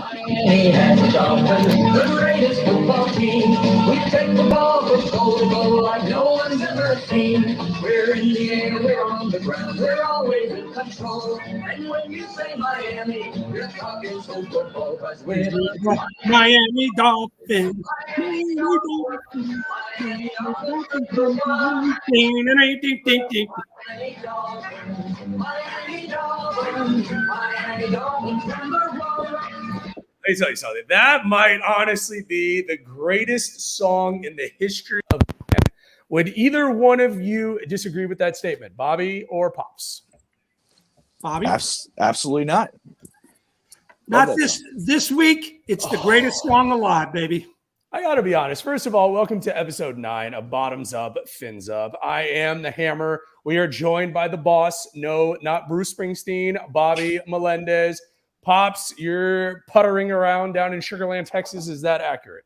Miami has the Dolphins, the greatest football team. We take the ball from goal to goal like no one's ever seen. We're in the air, we're on the ground, we're always in control. And when you say Miami, you're talking so football, cause we're the Miami Dolphins. Miami Dolphins. Miami Dolphins. Miami Dolphins. Miami Dolphins. Miami Dolphins. Number one. Let me tell you something. That might honestly be the greatest song in the history of man. Would either one of you disagree with that statement, Bobby or Pops? Bobby? Absolutely not. Not this week. It's the greatest song alive, baby. I got to be honest. First of all, welcome to episode 9 of Bottoms Up, Fins Up. I am the Hammer. We are joined by the boss. No, not Bruce Springsteen, Bobby Melendez. Pops, you're puttering around down in Sugar Land, Texas. Is that accurate?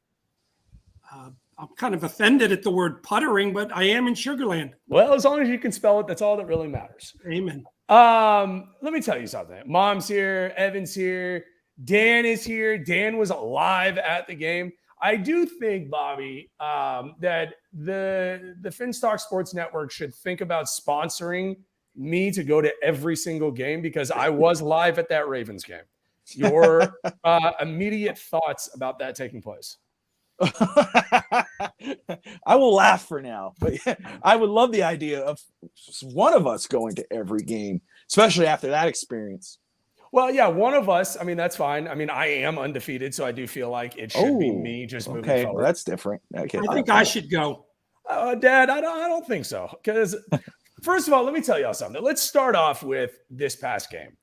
I'm kind of offended at the word puttering, but I am in Sugar Land. Well, as long as you can spell it, that's all that really matters. Amen. Let me tell you something. Mom's here. Evan's here. Dan is here. Dan was live at the game. I do think, Bobby, that the Finstock Sports Network should think about sponsoring me to go to every single game because I was live at that Ravens game. Your immediate thoughts about that taking place? I will laugh for now, but I would love the idea of one of us going to every game, especially after that experience. Well, yeah, one of us. I mean, that's fine. I mean, I am undefeated, so I do feel like it should be me just moving forward. Well, that's different. Okay, I think I should go. Dad, I don't think so. Because first of all, let me tell y'all something. Let's start off with this past game.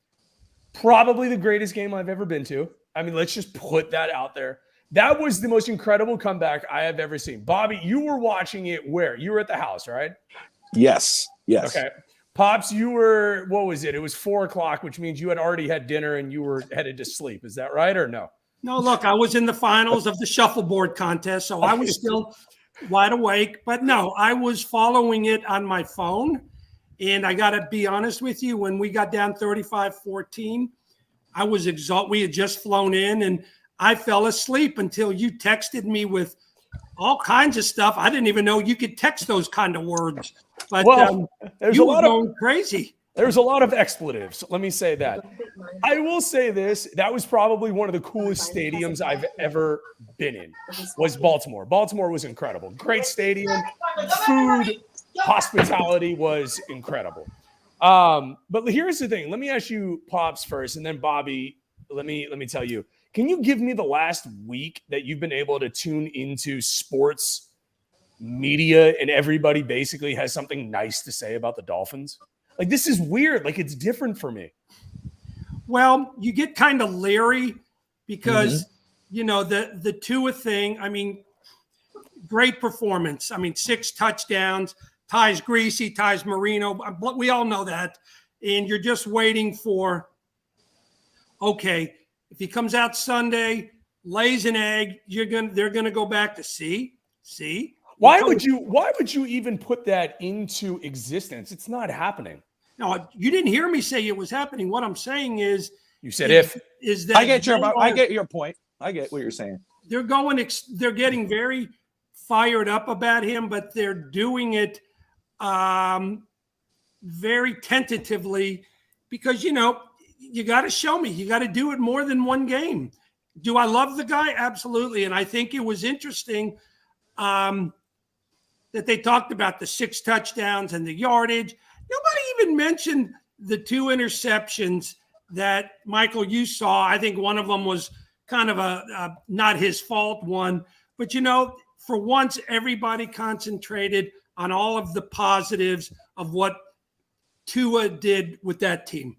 Probably the greatest game I've ever been to. I mean, let's just put that out there. That was the most incredible comeback I have ever seen. Bobby, you were watching it where? You were at the house, right? Yes. Okay. Pops, you were, what was it? It was 4:00, which means you had already had dinner and you were headed to sleep. Is that right or no? No, look, I was in the finals of the shuffleboard contest, so I was still wide awake. But no, I was following it on my phone. And I got to be honest with you, when we got down 35-14, I was exhausted. We had just flown in and I fell asleep until you texted me with all kinds of stuff. I didn't even know you could text those kind of words. But you were going crazy. There's a lot of expletives. Let me say that. I will say this. That was probably one of the coolest stadiums I've ever been in, was Baltimore. Baltimore was incredible. Great stadium. Food, hospitality was incredible. But here's the thing. Let me ask you, Pops, first, and then Bobby, let me tell you. Can you give me the last week that you've been able to tune into sports media and everybody basically has something nice to say about the Dolphins? Like, this is weird. Like, it's different for me. Well, you get kind of leery because, you know, the Tua thing, I mean, great performance. I mean, 6 touchdowns, ties Greasy, ties Marino. We all know that. And you're just waiting for, okay, if he comes out Sunday, lays an egg, they're gonna go back to see. Why would you even put that into existence? It's not happening. No, you didn't hear me say it was happening. What I'm saying is, you said is that I get your point. I get what you're saying. They're getting very fired up about him, but they're doing it very tentatively because, you know, you got to show me. You got to do it more than one game. Do I love the guy? Absolutely. And I think it was interesting that they talked about the 6 touchdowns and the yardage. Nobody even mentioned the 2 interceptions that, Michael, you saw. I think one of them was kind of a not his fault one. But, you know, for once, everybody concentrated on all of the positives of what Tua did with that team.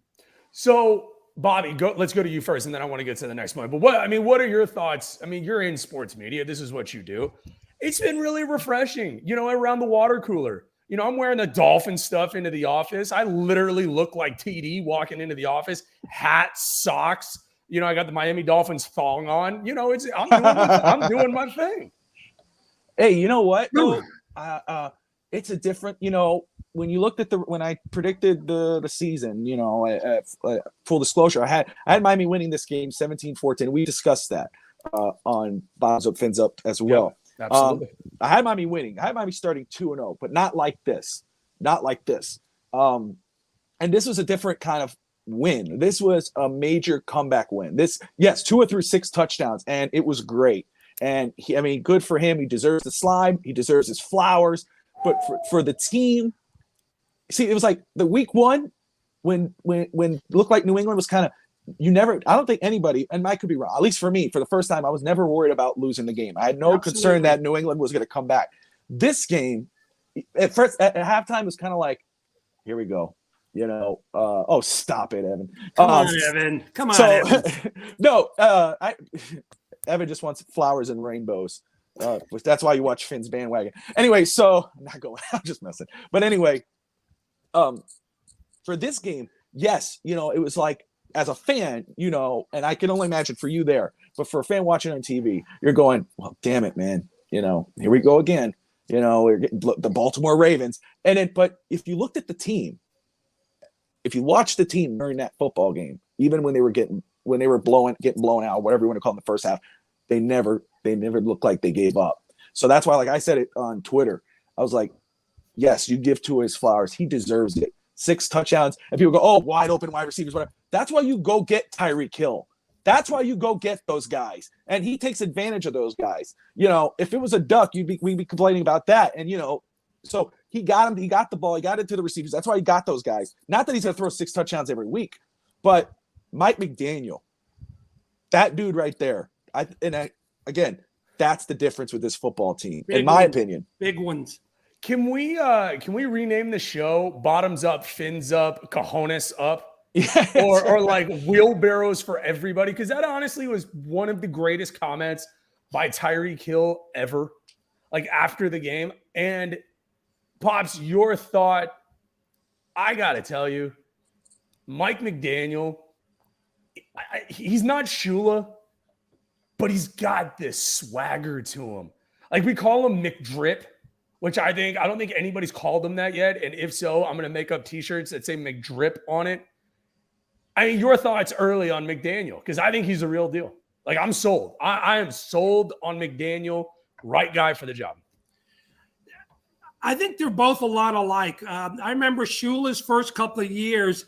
So, Bobby, let's go to you first, and then I want to get to the next point. But what are your thoughts? I mean, you're in sports media. This is what you do. It's been really refreshing, you know, around the water cooler. You know, I'm wearing the Dolphin stuff into the office. I literally look like TD walking into the office. Hat, socks. You know, I got the Miami Dolphins thong on. You know, I'm doing my thing. Hey, you know what? It's a different, you know, when you looked at when I predicted the season, full disclosure, I had Miami winning this game 17-14. We discussed that on Bottoms Up Fins Up as well. Yep, absolutely. I had Miami winning. I had Miami starting 2-0, but not like this. Not like this. And this was a different kind of win. This was a major comeback win. Tua threw 6 touchdowns, and it was great. And good for him. He deserves the slime. He deserves his flowers. But for the team, see, it was like the week 1 when it looked like New England was kind of, I don't think anybody, and I could be wrong, at least for me, for the first time, I was never worried about losing the game. I had no concern that New England was going to come back. This game, at first, at halftime, it was kind of like, here we go. Oh, stop it, Evan. Come on, Evan. Come on, Evan. No, Evan just wants flowers and rainbows. That's why you watch Finn's Bandwagon. Anyway, so I'm not going. I'm just messing. But anyway, for this game, yes, it was like, as a fan, and I can only imagine for you there, but for a fan watching on TV, you're going, well, damn it, man. Here we go again. We're getting the Baltimore Ravens. But if you looked at the team, if you watched the team during that football game, even when they were getting blown out, whatever you want to call them, the first half, they never looked like they gave up. So that's why, like I said it on Twitter, I was like, yes, you give Tua his flowers. He deserves it. 6 touchdowns, and people go, oh, wide open wide receivers, whatever. That's why you go get Tyreek Hill. That's why you go get those guys. And he takes advantage of those guys. If it was a duck, we'd be complaining about that. And, so he got him. He got the ball. He got it to the receivers. That's why he got those guys. Not that he's going to throw 6 touchdowns every week, but Mike McDaniel, that dude right there. Again, that's the difference with this football team, in my opinion. Big ones. Can we rename the show Bottoms Up, Fins Up, Cojones Up? Yes. Or like wheelbarrows for everybody? Because that honestly was one of the greatest comments by Tyreek Hill ever, like after the game. And Pops, your thought, I got to tell you, Mike McDaniel, he's not Shula, but he's got this swagger to him. Like we call him McDrip, which I don't think anybody's called him that yet. And if so, I'm going to make up t-shirts that say McDrip on it. Your thoughts early on McDaniel, because I think he's a real deal. Like I'm sold. I am sold on McDaniel. Right guy for the job. I think they're both a lot alike. I remember Shula's first couple of years.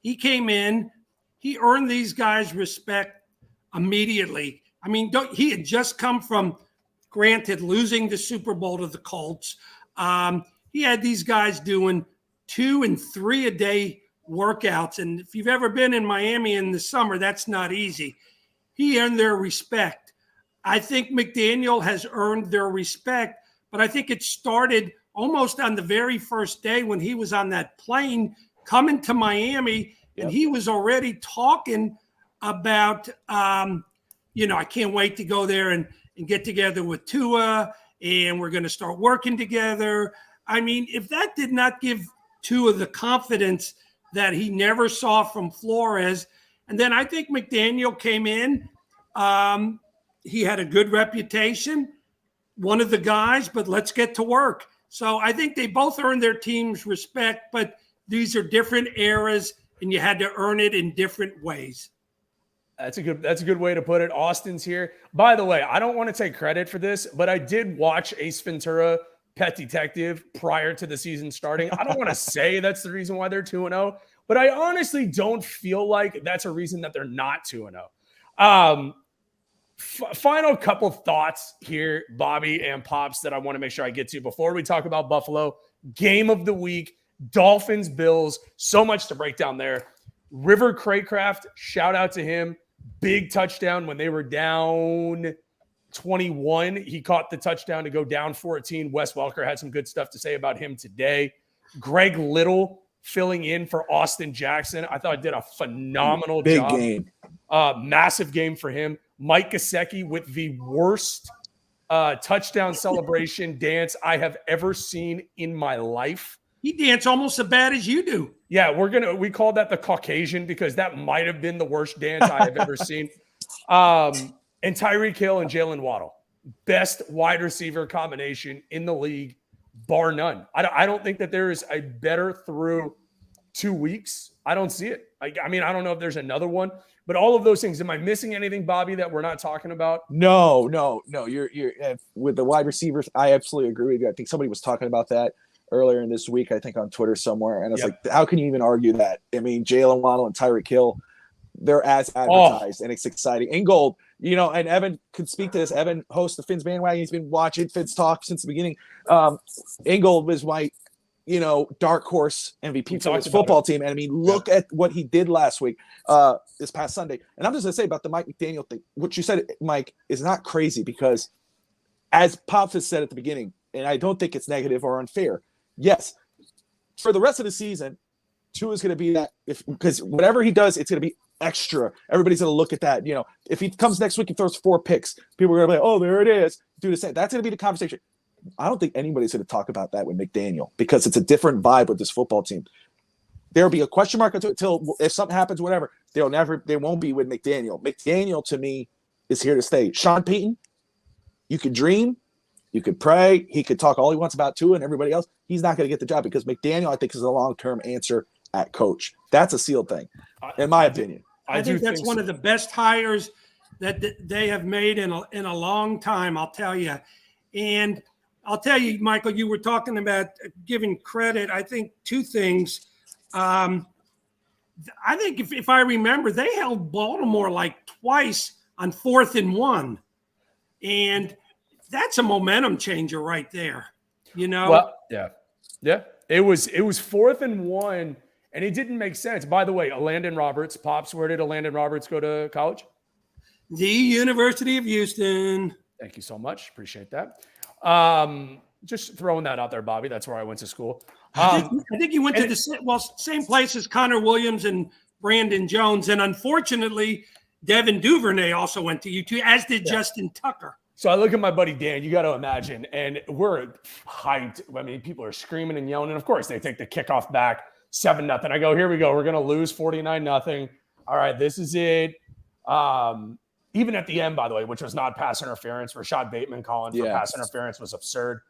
He came in. He earned these guys respect immediately. He had just come from, granted, losing the Super Bowl to the Colts. He had these guys doing 2 and 3 a day workouts. And if you've ever been in Miami in the summer, that's not easy. He earned their respect. I think McDaniel has earned their respect, but I think it started almost on the very first day when he was on that plane coming to Miami, and he was already talking about, I can't wait to go there and get together with Tua, and we're going to start working together. If that did not give Tua the confidence that he never saw from Flores, and then I think McDaniel came in, he had a good reputation, one of the guys, but let's get to work. So I think they both earned their team's respect, but these are different eras, and you had to earn it in different ways. That's a good way to put it. Austin's here. By the way, I don't want to take credit for this, but I did watch Ace Ventura, Pet Detective, prior to the season starting. I don't want to say that's the reason why they're 2-0, but I honestly don't feel like that's a reason that they're not 2-0. Final couple thoughts here, Bobby and Pops, that I want to make sure I get to before we talk about Buffalo. Game of the week, Dolphins, Bills. So much to break down there. River Craycraft, shout out to him. Big touchdown when they were down 21. He caught the touchdown to go down 14. Wes Welker had some good stuff to say about him today. Greg Little filling in for Austin Jackson. I thought did a phenomenal job. Big game. Massive game for him. Mike Gesicki with the worst touchdown celebration dance I have ever seen in my life. He danced almost as bad as you do. Yeah, we call that the Caucasian because that might have been the worst dance I have ever seen. And Tyreek Hill and Jalen Waddle, best wide receiver combination in the league. bar none. I don't think that there is a better through 2 weeks. I don't see it. I mean, I don't know if there's another one, but all of those things. Am I missing anything, Bobby, that we're not talking about? No. You're with the wide receivers. I absolutely agree with you. I think somebody was talking about that earlier in this week, I think on Twitter somewhere. And it's like, how can you even argue that? I mean, Jalen Waddle and Tyreek Hill, they're as advertised, and it's exciting. Ingold, and Evan could speak to this. Evan hosts the Fins Bandwagon. He's been watching Fins talk since the beginning. Ingold was my, dark horse MVP for his football team. And I mean, look at what he did last week, this past Sunday. And I'm just going to say about the Mike McDaniel thing, what you said, Mike, is not crazy because as Pops has said at the beginning, and I don't think it's negative or unfair. Yes, for the rest of the season, Tua is going to be that because whatever he does, it's going to be extra. Everybody's going to look at that. If he comes next week and throws 4 picks, people are going to be like, oh, there it is. Do the same. That's going to be the conversation. I don't think anybody's going to talk about that with McDaniel because it's a different vibe with this football team. There'll be a question mark until if something happens, whatever. They won't be with McDaniel. McDaniel to me is here to stay. Sean Payton, you could dream. You could pray. He could talk all he wants about Tua and everybody else. He's not going to get the job because McDaniel, I think, is a long-term answer at coach. That's a sealed thing, in my opinion. I think that's one of the best hires that they have made in a long time, I'll tell you. And I'll tell you, Michael, you were talking about giving credit. I think 2 things. I think if I remember, they held Baltimore like twice on 4th and 1. And that's a momentum changer right there, Well, yeah. It was 4th and 1, and it didn't make sense. By the way, Landon Roberts, Pops, where did Landon Roberts go to college? The University of Houston. Thank you so much. Appreciate that. Just throwing that out there, Bobby. That's where I went to school. I think you went to the same place as Connor Williams and Brandon Jones, and unfortunately, Devin Duvernay also went to UT, as did Justin Tucker. So I look at my buddy Dan, you got to imagine, and we're hyped. I mean, people are screaming and yelling, and of course they take the kickoff back 7-0. I go, here we go. We're going to lose 49-0. All right, this is it. Even at the end, by the way, which was not pass interference, Rashad Bateman calling for pass interference was absurd.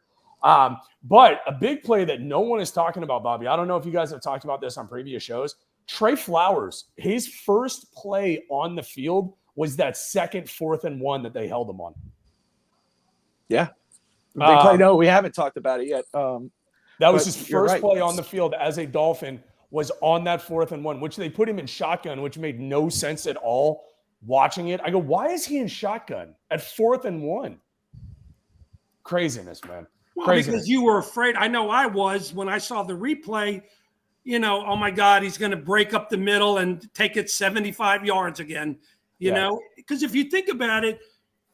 But a big play that no one is talking about, Bobby, I don't know if you guys have talked about this on previous shows. Trey Flowers, his first play on the field was that second 4th and 1 that they held him on. Yeah. Big play. No, we haven't talked about it yet. That was his first play on the field as a Dolphin, was on that 4th and 1, which they put him in shotgun, which made no sense at all watching it. I go, why is he in shotgun at 4th and 1? Craziness, man. Well, because you were afraid. I know I was when I saw the replay, oh my God, he's going to break up the middle and take it 75 yards again, you know, because if you think about it,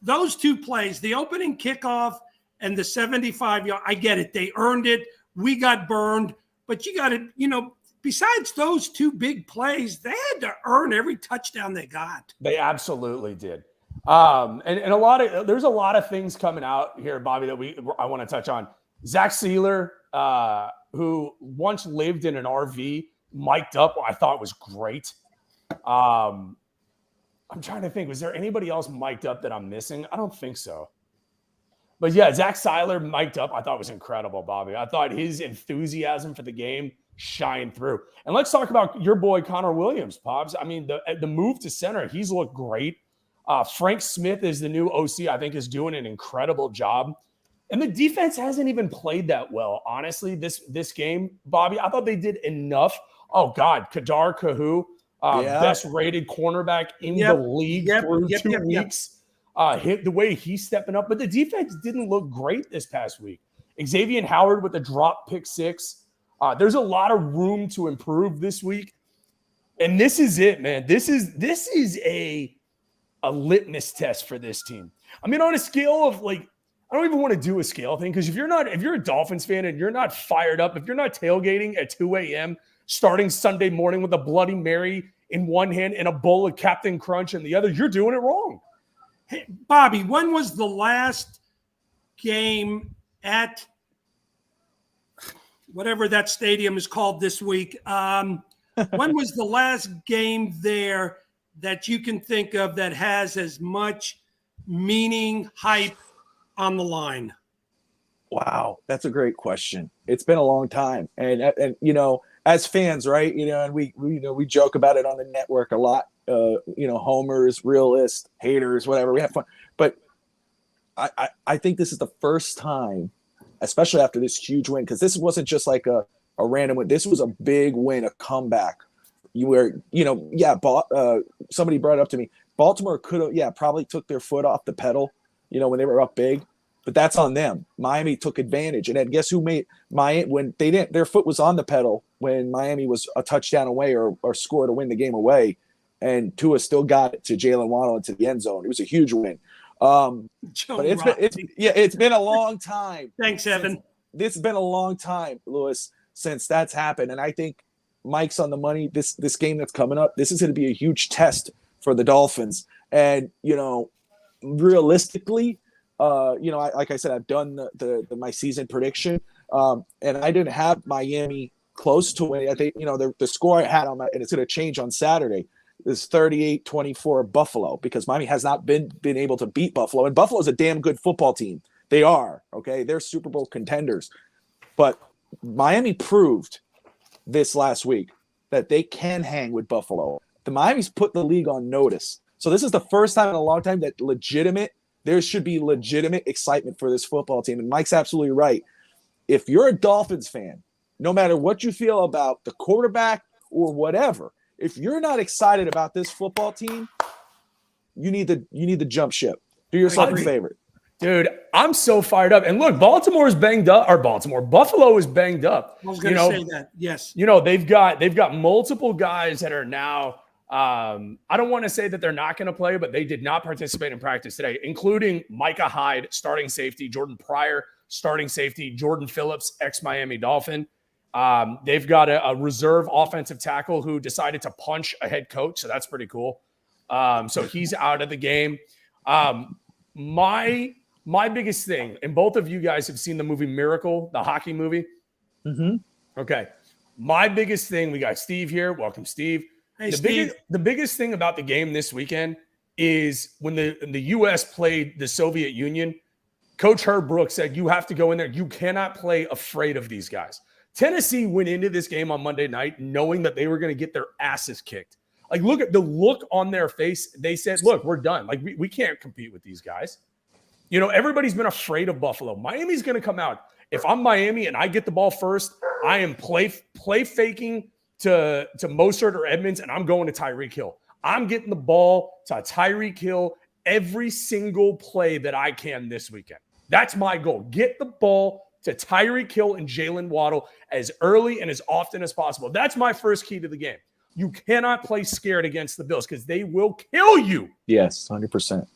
those 2 plays, the opening kickoff and the 75-yard, I get it. They earned it. We got burned. But you got to, besides those 2 big plays, they had to earn every touchdown they got. They absolutely did. And there's a lot of things coming out here, Bobby, that I want to touch on. Zach Sealer, who once lived in an RV, mic'd up, I thought was great. I'm trying to think, was there anybody else mic'd up that I'm missing? I don't think so. But yeah, Zach Seiler mic'd up, I thought was incredible, Bobby. I thought his enthusiasm for the game shined through. And let's talk about your boy, Connor Williams, Pops. I mean, the move to center, he's looked great. Frank Smith is the new OC, I think is doing an incredible job. And the defense hasn't even played that well, honestly, this game, Bobby. I thought they did enough. Oh, God, Kadar Kahu, best rated cornerback in the league through 2 weeks. Hit the way he's stepping up. But the defense didn't look great this past week. Xavier Howard with a drop pick 6. There's a lot of room to improve this week. And this is it, man. This is a litmus test for this team. I mean, on a scale of I don't even want to do a scale thing, because if you're a Dolphins fan and you're not fired up, if you're not tailgating at 2 a.m. starting Sunday morning with a Bloody Mary in one hand and a bowl of Captain Crunch in the other, you're doing it wrong. Hey, Bobby, when was the last game at whatever that stadium is called this week? When was the last game there that you can think of that has as much meaning, hype on the line? Wow, that's a great question. It's been a long time, and you know, as fans, right? You know, and we joke about it on the network a lot. You know, homers, realists, haters, whatever. We have fun, but I think this is the first time, especially after this huge win, because this wasn't just like a random win. This was a big win, a comeback. Somebody brought it up to me. Baltimore could have, probably took their foot off the pedal, you know, when they were up big, but that's on them. Miami took advantage, and then guess who made Miami when they didn't? Their foot was on the pedal when Miami was a touchdown away or scored to win the game away, and Tua still got it to Jalen Waddle into the end zone. It was a huge win. But it's been a long time. Thanks, Evan. This has been a long time, Louis, since that's happened, and I think Mike's on the money. This game that's coming up, this is going to be a huge test for the Dolphins. And, you know, realistically, like I said, I've done my season prediction, and I didn't have Miami close to winning. I think, you know, the score I had on and it's going to change on Saturday, is 38-24 Buffalo, because Miami has not been able to beat Buffalo. And Buffalo is a damn good football team. They are, okay? They're Super Bowl contenders. But Miami proved this last week that they can hang with Buffalo. The Miami's put the league on notice. So this is the first time in a long time that there should be legitimate excitement for this football team. And Mike's absolutely right. If you're a Dolphins fan, no matter what you feel about the quarterback or whatever, if you're not excited about this football team, you need to jump ship. Do yourself a favor. Dude, I'm so fired up. And look, Buffalo is banged up. I was going to say that. Yes. You know, they've got multiple guys that are now I don't want to say that they're not going to play, but they did not participate in practice today, including Micah Hyde, starting safety, Jordan Pryor, starting safety, Jordan Phillips, ex-Miami Dolphin. They've got a reserve offensive tackle who decided to punch a head coach, so that's pretty cool. So he's out of the game. My biggest thing, and both of you guys have seen the movie Miracle, the hockey movie. Mm-hmm. Okay. My biggest thing, we got Steve here. Welcome, Steve. Hey, Steve. The biggest thing about the game this weekend is when the U.S. played the Soviet Union, Coach Herb Brooks said, you have to go in there. You cannot play afraid of these guys. Tennessee went into this game on Monday night knowing that they were going to get their asses kicked. Like, look at the look on their face. They said, look, we're done. Like, we can't compete with these guys. You know, everybody's been afraid of Buffalo. Miami's going to come out. If I'm Miami and I get the ball first, I am play faking to Mostert or Edmonds, and I'm going to Tyreek Hill. I'm getting the ball to Tyreek Hill every single play that I can this weekend. That's my goal. Get the ball to Tyreek Hill and Jalen Waddle as early and as often as possible. That's my first key to the game. You cannot play scared against the Bills because they will kill you. Yes, 100%.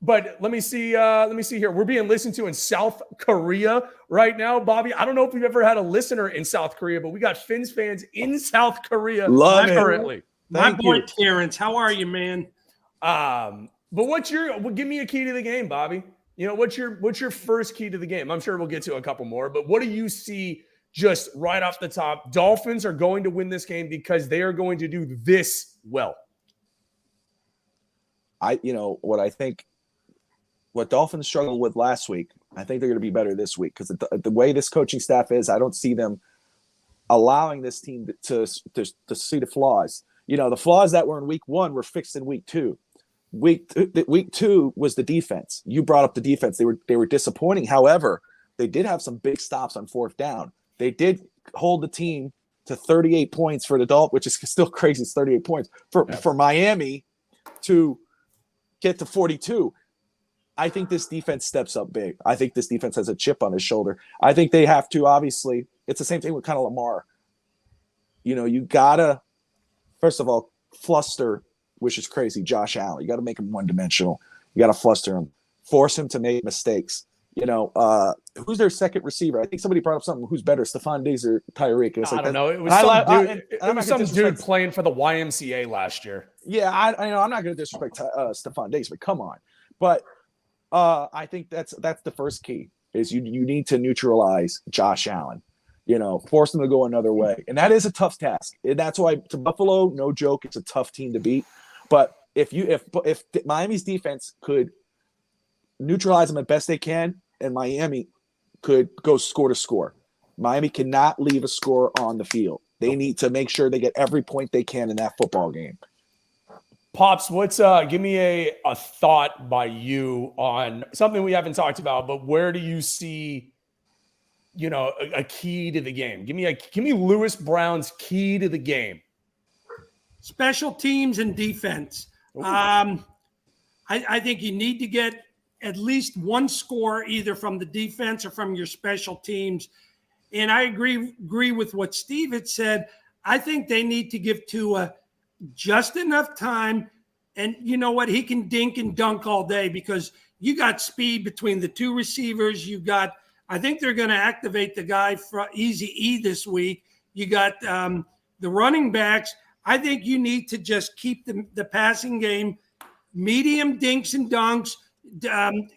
But let me see here. We're being listened to in South Korea right now, Bobby. I don't know if we've ever had a listener in South Korea, but we got Finns fans in South Korea currently. My boy Terrence, how are you, man? But give me a key to the game, Bobby. You know, what's your first key to the game? I'm sure we'll get to a couple more, but what do you see just right off the top? Dolphins are going to win this game because they are going to do this well. What Dolphins struggled with last week, I think they're going to be better this week because the way this coaching staff is, I don't see them allowing this team to see the flaws. You know, the flaws that were in week one were fixed in week two. Week two was the defense. You brought up the defense. They were disappointing. However, they did have some big stops on fourth down. They did hold the team to 38 points for the Dolphins, which is still crazy. It's 38 points for Miami to get to 42. I think this defense steps up big. I think this defense has a chip on his shoulder. I think they have to, obviously, it's the same thing with kind of Lamar. You know, you gotta, first of all, fluster, which is crazy, Josh Allen. You got to make him one-dimensional. You got to fluster him. Force him to make mistakes. You know, who's their second receiver? I think somebody brought up something. Who's better, Stephon Diggs or Tyreek? I don't know. It was some dude playing for the YMCA last year. Yeah, I know. I'm not going to disrespect Stephon Diggs, but come on. But I think that's the first key is you need to neutralize Josh Allen. You know, force them to go another way. And that is a tough task. And that's why to Buffalo, no joke, it's a tough team to beat. But if Miami's defense could neutralize them as best they can and Miami could go score to score. Miami cannot leave a score on the field. They need to make sure they get every point they can in that football game. Pops, give me a thought by you on something we haven't talked about, but where do you see, a key to the game? Give me Lewis Brown's key to the game. Special teams and defense. I think you need to get at least one score either from the defense or from your special teams. And I agree with what Steve had said. I think they need to give Tua just enough time. And you know what? He can dink and dunk all day because you got speed between the two receivers. I think they're going to activate the guy for Easy E this week. You got the running backs. I think you need to just keep the passing game medium dinks and dunks,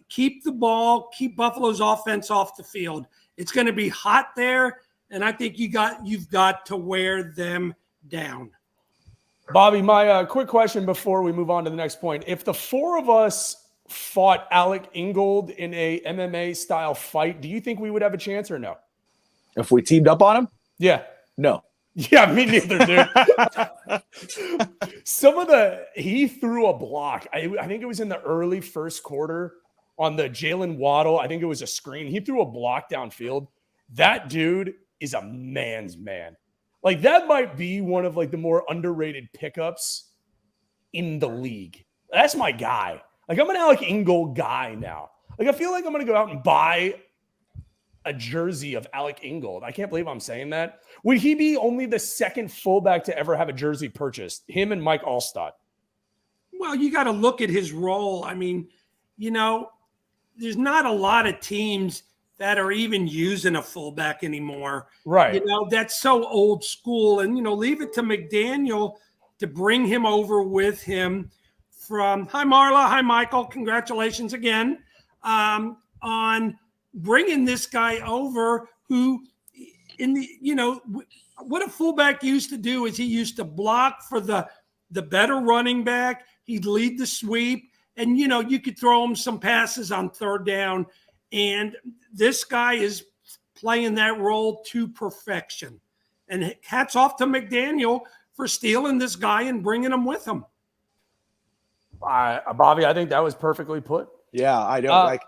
keep the ball, keep Buffalo's offense off the field. It's going to be hot there, and I think you've got to wear them down. Bobby, my quick question before we move on to the next point. If the four of us fought Alec Ingold in a MMA-style fight, do you think we would have a chance or no? If we teamed up on him? Yeah. No. Yeah, me neither, dude. He threw a block. I think it was in the early first quarter on the Jalen Waddle. I think it was a screen. He threw a block downfield. That dude is a man's man. Like, that might be one of the more underrated pickups in the league. That's my guy. Like, I'm an Alec Ingold guy now. Like, I feel like I'm going to go out and buy a jersey of Alec Ingold. I can't believe I'm saying that. Would he be only the second fullback to ever have a jersey purchased? Him and Mike Allstott. Well, you got to look at his role. I mean, there's not a lot of teams that are even using a fullback anymore. Right. That's so old school. And, leave it to McDaniel to bring him over with him from, hi, Marla. Hi, Michael. Congratulations again on bringing this guy over who what a fullback used to do is he used to block for the better running back. He'd lead the sweep and, you could throw him some passes on third down. And this guy is playing that role to perfection. And hats off to McDaniel for stealing this guy and bringing him with him. Bobby, I think that was perfectly put. Yeah, I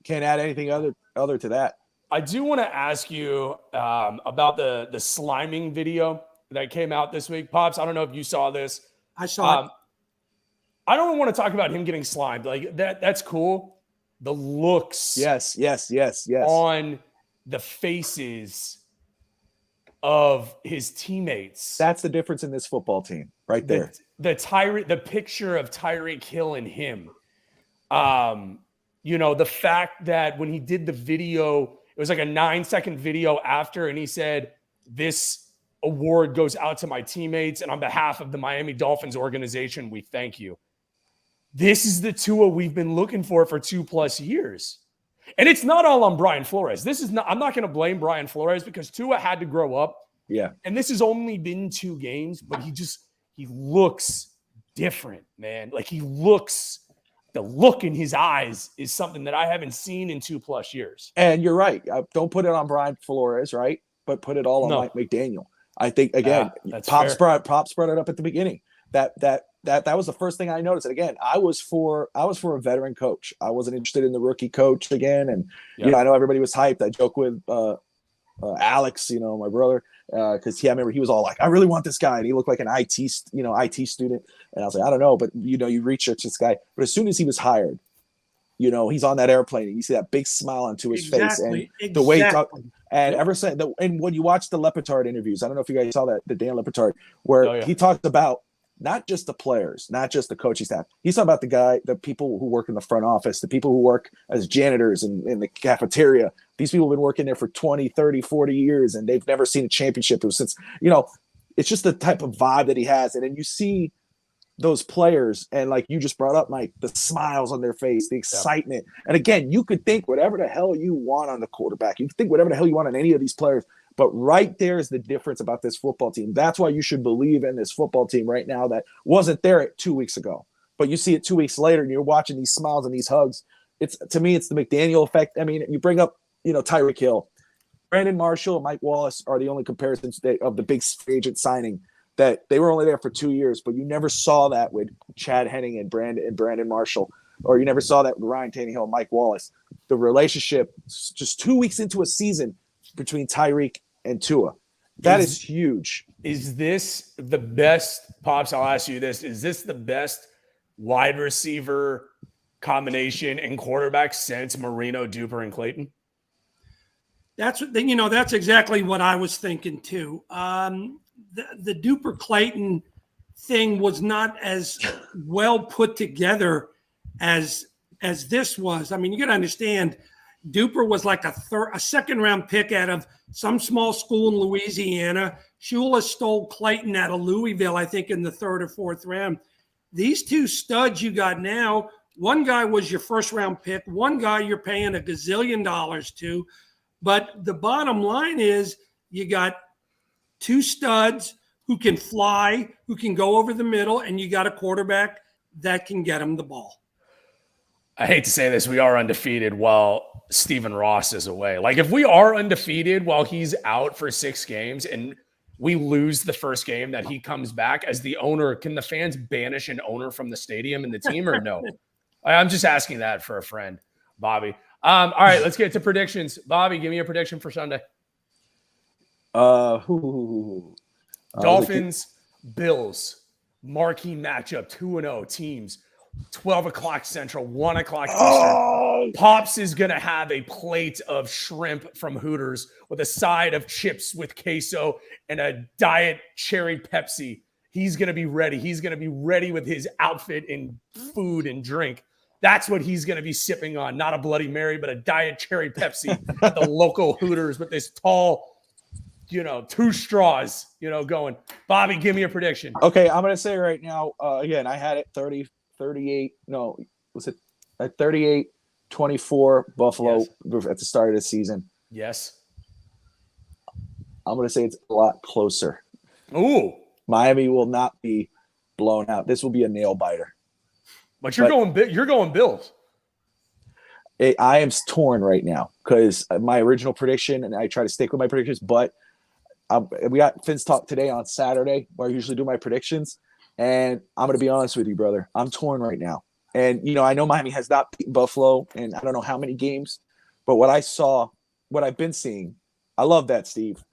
can't add anything other to that. I do want to ask you about the sliming video that came out this week. Pops, I don't know if you saw this. I saw it. I don't want to talk about him getting slimed. Like that's cool. The looks. Yes. On the faces of his teammates. That's the difference in this football team right there. The picture of Tyreek Hill and him. The fact that when he did the video, it was like a 9-second video after, and he said, "This award goes out to my teammates, and on behalf of the Miami Dolphins organization, we thank you." This is the Tua we've been looking for 2+ years. And it's not all on Brian Flores. I'm not going to blame Brian Flores because Tua had to grow up. Yeah. And this has only been 2 games, but he looks different, man. Like the look in his eyes is something that I haven't seen in 2+ years. And you're right. Don't put it on Brian Flores, right? But put it all on Mike McDaniel. I think, again, Pops brought it up at the beginning. That was the first thing I noticed. And again, I was for a veteran coach. I wasn't interested in the rookie coach again. And I know everybody was hyped. I joke with Alex, my brother, because I remember he was all like, "I really want this guy," and he looked like an IT student. And I was like, "I don't know," but you research this guy. But as soon as he was hired, he's on that airplane, and you see that big smile onto his face, and the way he talked. And ever since, and when you watch the Lepetard interviews, I don't know if you guys saw that, the Dan Lepetard, where he talked about not just the players, not just the coaching staff. He's talking about the people who work in the front office, the people who work as janitors in the cafeteria. These people have been working there for 20, 30, 40 years, and they've never seen a championship. It was since, it's just the type of vibe that he has. And then you see those players, and like you just brought up, Mike, the smiles on their face, the excitement. And again, you could think whatever the hell you want on the quarterback. You can think whatever the hell you want on any of these players. But right there is the difference about this football team. That's why you should believe in this football team right now that wasn't there 2 weeks ago. But you see it 2 weeks later, and you're watching these smiles and these hugs. it's to me, it's the McDaniel effect. I mean, you bring up, Tyreek Hill, Brandon Marshall, and Mike Wallace are the only comparisons of the big free agent signing that they were only there for 2 years, but you never saw that with Chad Henning and Brandon Marshall, or you never saw that with Ryan Tannehill and Mike Wallace. The relationship just 2 weeks into a season between Tyreek and Tua. That is huge. Is this the best, Pops? I'll ask you this. Is this the best wide receiver combination and quarterback since Marino, Duper, and Clayton? That's exactly what I was thinking too. The Duper Clayton thing was not as well put together as this was. I mean, you got to understand, Duper was like a second round pick out of some small school in Louisiana. Shula stole Clayton out of Louisville, I think, in the third or fourth round. These two studs you got now, one guy was your first round pick, one guy you're paying $1 gazillion to. But the bottom line is you got two studs who can fly, who can go over the middle, and you got a quarterback that can get him the ball. I hate to say this, we are undefeated while Stephen Ross is away. Like, if we are undefeated while he's out for 6 games and we lose the first game that he comes back, as the owner, can the fans banish an owner from the stadium and the team, or no? I'm just asking that for a friend, Bobby. All right, let's get to predictions. Bobby, give me a prediction for Sunday. Dolphins, Bills, marquee matchup, 2-0 teams, 12 o'clock Central, 1 o'clock Eastern. Pops is going to have a plate of shrimp from Hooters with a side of chips with queso and a diet cherry Pepsi. He's going to be ready. He's going to be ready with his outfit and food and drink. That's what he's going to be sipping on. Not a Bloody Mary, but a diet cherry Pepsi at the local Hooters with this tall, 2 straws, going. Bobby, give me a prediction. Okay, I'm going to say right now, again, I had it 38. No, was it 38-24 Buffalo at the start of the season? Yes. I'm going to say it's a lot closer. Ooh. Miami will not be blown out. This will be a nail biter. But you're going Bills. I am torn right now because my original prediction, and I try to stick with my predictions, but we got Finn's Talk today on Saturday where I usually do my predictions. And I'm going to be honest with you, brother. I'm torn right now. And, I know Miami has not beaten Buffalo in I don't know how many games, but what I've been seeing, I love that, Steve.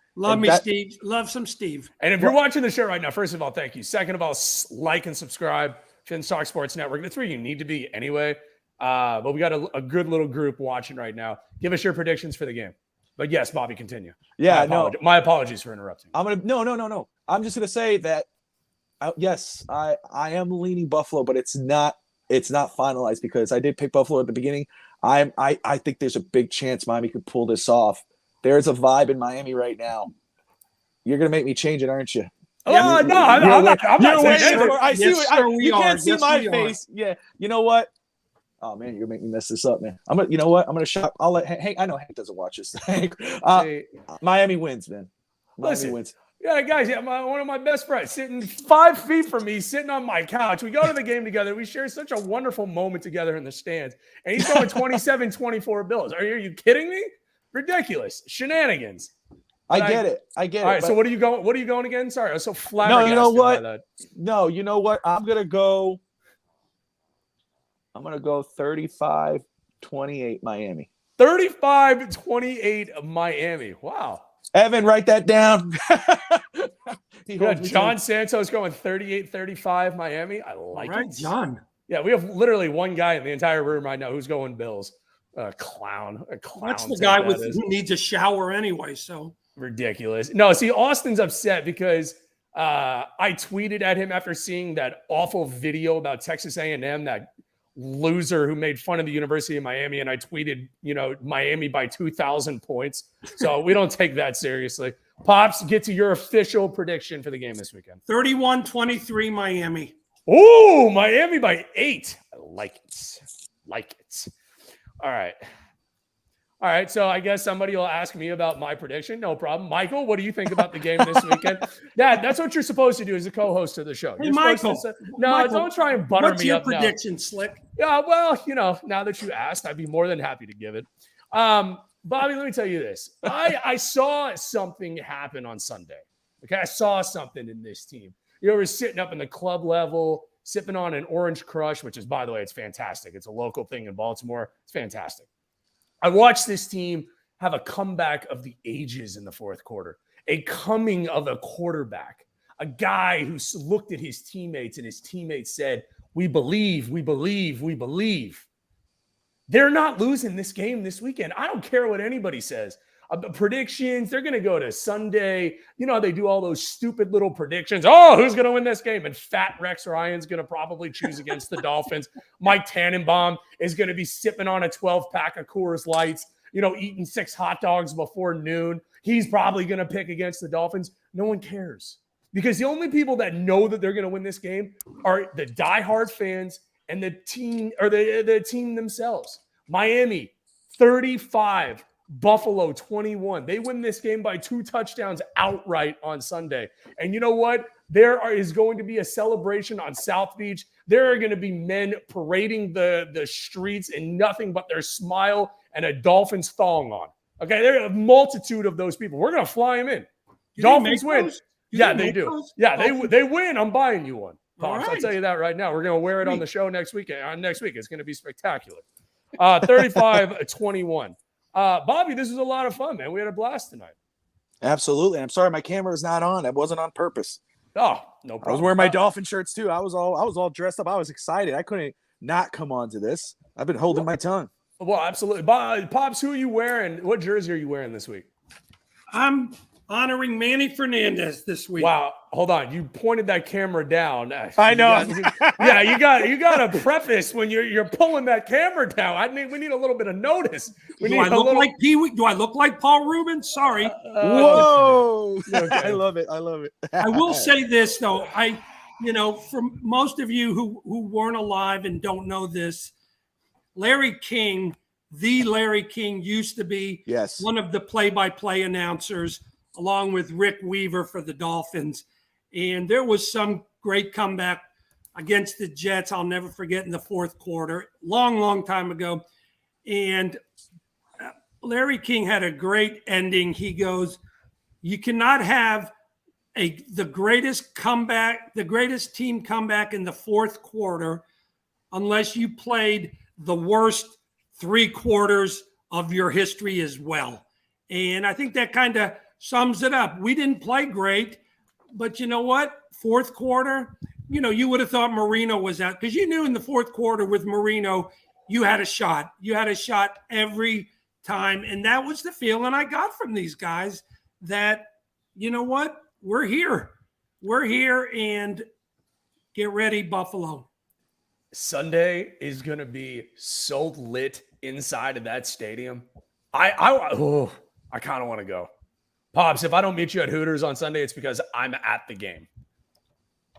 Steve. Love some Steve. And if you're watching the show right now, first of all, thank you. Second of all, like and subscribe. Finn's Talk Sports Network. That's where you need to be anyway. But we got a good little group watching right now. Give us your predictions for the game. But yes, Bobby, continue. Yeah, my apologies for interrupting. No. I'm just gonna say that yes, I am leaning Buffalo, but it's not finalized because I did pick Buffalo at the beginning. I think there's a big chance Miami could pull this off. There's a vibe in Miami right now. You're gonna make me change it, aren't you? Oh, no, I'm not saying anything. I see you can't see my face. Are. Yeah. You know what? Oh man, you're gonna make me mess this up, man. You know what? I'm gonna shop. I'll let Hank. I know Hank doesn't watch this. Miami wins, man. Miami wins. Yeah, guys. Yeah, one of my best friends sitting 5 feet from me, sitting on my couch. We go to the game together. We share such a wonderful moment together in the stands. And he's going 27-24 Bills. Are you kidding me? Ridiculous shenanigans. I get it. All right. So what are you going again? Sorry, I was so flat. No, you know what? No, you know what? I'm gonna go 35-28 Miami. 35-28 Miami. Wow. Evan, write that down. John Santos going 38-35 Miami. I like it. John. Yeah, we have literally one guy in the entire room right now who's going Bills. A clown. That's the guy who needs a shower anyway, so. Ridiculous. No, see, Austin's upset because I tweeted at him after seeing that awful video about Texas A&M, that loser who made fun of the University of Miami, and I tweeted, Miami by 2,000 points. So we don't take that seriously. Pops, get to your official prediction for the game this weekend. 31-23 Miami. Oh, Miami by 8. I like it. All right. All right, so I guess somebody will ask me about my prediction. No problem. Michael, what do you think about the game this weekend? Dad, that's what you're supposed to do as a co-host of the show. Hey, You're Michael. supposed to no, Michael, don't try and butter what's me your up prediction, Slick? now. Yeah, well, now that you asked, I'd be more than happy to give it. Bobby, let me tell you this. I saw something happen on Sunday. Okay, I saw something in this team. You were sitting up in the club level, sipping on an Orange Crush, which is, by the way, it's fantastic. It's a local thing in Baltimore. It's fantastic. I watched this team have a comeback of the ages in the fourth quarter, a coming of a quarterback, a guy who looked at his teammates and his teammates said, we believe, we believe, we believe. They're not losing this game this weekend. I don't care what anybody says. Predictions, they're going to go to Sunday. You know how they do all those stupid little predictions. Oh, who's going to win this game? And fat Rex Ryan's going to probably choose against the Dolphins. Mike Tannenbaum is going to be sipping on a 12-pack of Coors Lights, eating 6 hot dogs before noon. He's probably going to pick against the Dolphins. No one cares because the only people that know that they're going to win this game are the diehard fans and the team or the team themselves. Miami, 35. Buffalo 21. They win this game by 2 touchdowns outright on Sunday. And you know what? There is going to be a celebration on South Beach. There are going to be men parading the streets in nothing but their smile and a Dolphins thong on. Okay, there are a multitude of those people. We're going to fly them in. Dolphins win. Yeah, they do. Those? Yeah, they win. I'm buying you one, Pops. Right. I'll tell you that right now. We're going to wear it on the show next week. Next week, it's going to be spectacular. 35-21. Bobby, this was a lot of fun, man. We had a blast tonight. Absolutely. I'm sorry my camera is not on. It wasn't on purpose. Oh, no problem. I was wearing my Dolphin shirts too. I was all dressed up. I was excited. I couldn't not come on to this. I've been holding my tongue. Well, absolutely. Pops, who are you wearing? What jersey are you wearing this week? I'm honoring Manny Fernandez this week. Wow. Hold on. You pointed that camera down. I know. You got to preface when you're pulling that camera down. We need a little bit of notice. Do I look like Pee-wee? Do I look like Paul Rubin? Sorry. Whoa. Okay. I love it. I will say this though. For most of you who weren't alive and don't know this, Larry King used to be one of the play-by-play announcers along with Rick Weaver for the Dolphins. And there was some great comeback against the Jets. I'll never forget in the fourth quarter, long time ago. And Larry King had a great ending. He goes, you cannot have the greatest team comeback in the fourth quarter unless you played the worst 3 quarters of your history as well. And I think that kind of sums it up. We didn't play great, but you know what? Fourth quarter, you would have thought Marino was out because you knew in the fourth quarter with Marino, you had a shot. You had a shot every time. And that was the feeling I got from these guys that, you know what? We're here. We're here, and get ready, Buffalo. Sunday is going to be so lit inside of that stadium. I kind of want to go. Pops, if I don't meet you at Hooters on Sunday, it's because I'm at the game.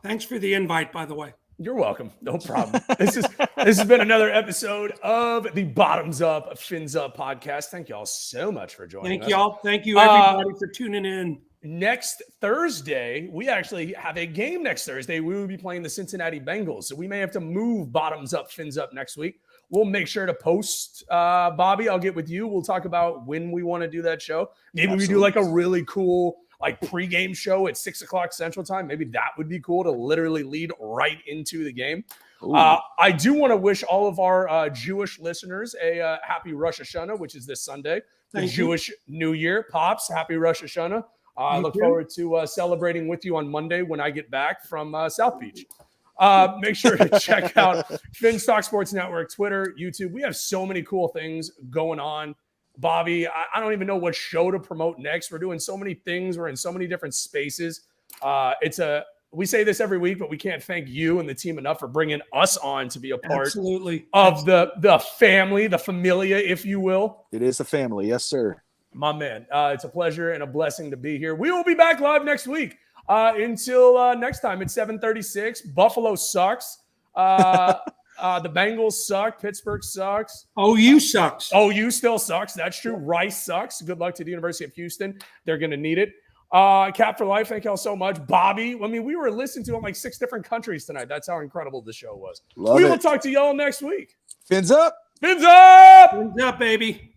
Thanks for the invite, by the way. You're welcome. No problem. This has been another episode of the Bottoms Up, Fins Up podcast. Thank you all so much for joining us. Thank y'all. Thank you, everybody, for tuning in. Next Thursday, we actually have a game next Thursday. We will be playing the Cincinnati Bengals, so we may have to move Bottoms Up, Fins Up next week. We'll make sure to post. Bobby, I'll get with you. We'll talk about when we want to do that show. Maybe we do like a really cool pregame show at 6:00 Central Time. Maybe that would be cool to literally lead right into the game. I do want to wish all of our Jewish listeners a happy Rosh Hashanah, which is this Sunday, the Jewish New Year. Pops, happy Rosh Hashanah. I look forward to celebrating with you on Monday when I get back from South Beach. Make sure to check out Finstock Sports Network, Twitter, YouTube. We have so many cool things going on. Bobby, I don't even know what show to promote next. We're doing so many things. We're in so many different spaces. We say this every week, but we can't thank you and the team enough for bringing us on to be a part of the family, the familia, if you will. It is a family. Yes, sir. My man. It's a pleasure and a blessing to be here. We will be back live next week. Until next time, it's 7:36. Buffalo sucks. The Bengals suck. Pittsburgh sucks. OU sucks. OU still sucks. That's true. Rice sucks. Good luck to the University of Houston. They're going to need it. Cap for life. Thank y'all so much. Bobby. I mean, we were listening to him like 6 different countries tonight. That's how incredible the show was. We will talk to y'all next week. Fins up. Fins up. Fins up, baby.